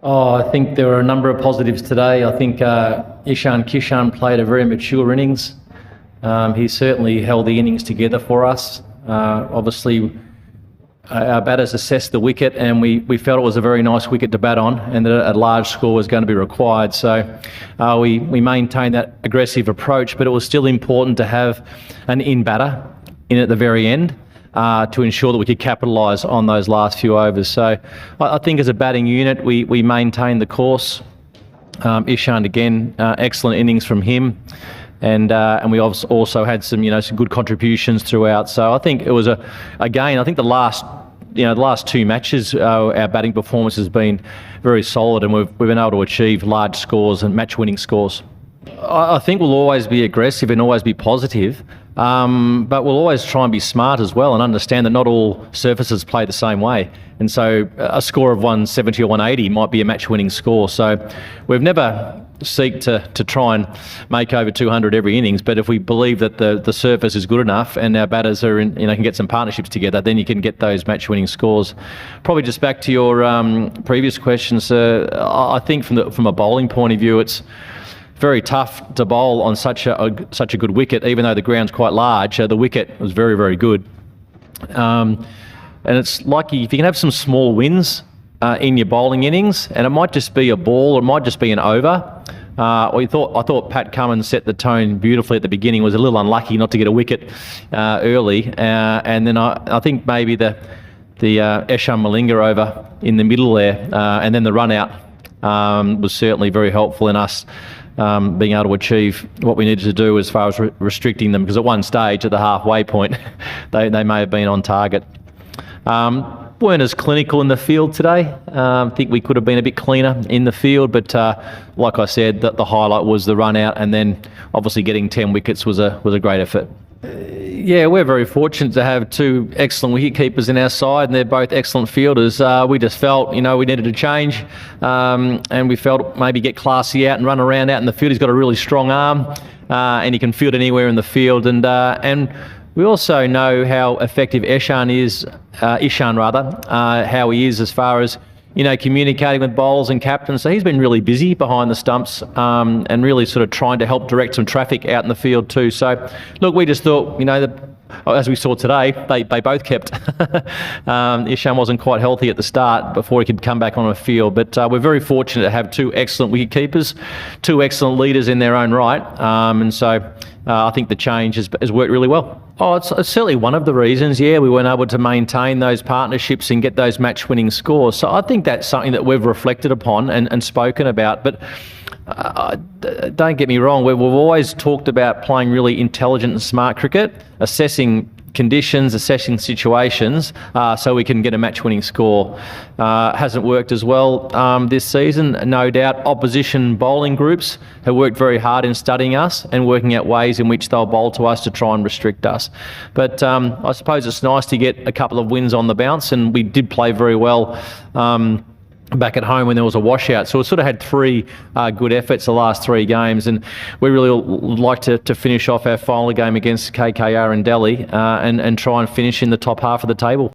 Oh, I think there were a number of positives today. I think Ishan Kishan played a very mature innings. He certainly held the innings together for us. Obviously, our batters assessed the wicket, and we felt it was a very nice wicket to bat on, and that a large score was going to be required. So we maintained that aggressive approach, but it was still important to have an in-batter in at the very end to ensure that we could capitalise on those last few overs. So I think as a batting unit, we maintained the course. Ishan again, excellent innings from him. And we also had some good contributions throughout. So I think it was I think the last two matches, our batting performance has been very solid, and we've been able to achieve large scores and match-winning scores. I think we'll always be aggressive and always be positive, but we'll always try and be smart as well and understand that not all surfaces play the same way. And so a score of 170 or 180 might be a match-winning score. So we've never seek to try and make over 200 every innings, but if we believe that the surface is good enough and our batters are can get some partnerships together, then you can get those match-winning scores. Probably just back to your previous questions, I think from a bowling point of view, it's very tough to bowl on such a good wicket, even though the ground's quite large. The wicket was very, very good, and it's lucky if you can have some small wins in your bowling innings, and it might just be a ball, or it might just be an over. I thought Pat Cummins set the tone beautifully at the beginning. Was a little unlucky not to get a wicket early, and then I think maybe the Eshan Malinga over in the middle there, and then the run out was certainly very helpful in us being able to achieve what we needed to do as far as restricting them, because at one stage at the halfway point they may have been on target. Weren't as clinical in the field today. I think we could have been a bit cleaner in the field, but like I said, the highlight was the run out, and then obviously getting 10 wickets was a great effort. Yeah, we're very fortunate to have two excellent wicket keepers in our side, and they're both excellent fielders. We just felt, we needed to change, and we felt maybe get classy out and run around out in the field. He's got a really strong arm, and he can field anywhere in the field, and we also know how effective Ishan is, how he is as far as communicating with bowlers and captains. So he's been really busy behind the stumps and really sort of trying to help direct some traffic out in the field too. So look, we just thought, as we saw today, they both kept. Ishan wasn't quite healthy at the start before he could come back on the field, but we're very fortunate to have two excellent wicket keepers, two excellent leaders in their own right, and so I think the change has worked really well. Oh, it's certainly one of the reasons. Yeah, we weren't able to maintain those partnerships and get those match-winning scores. So I think that's something that we've reflected upon and spoken about. But don't get me wrong, we've always talked about playing really intelligent and smart cricket, assessing conditions, assessing situations, so we can get a match-winning score. Hasn't worked as well this season, no doubt. Opposition bowling groups have worked very hard in studying us and working out ways in which they'll bowl to us to try and restrict us. But I suppose it's nice to get a couple of wins on the bounce, and we did play very well back at home when there was a washout. So we sort of had three good efforts the last three games, and we really would like to finish off our final game against KKR in Delhi and try and finish in the top half of the table.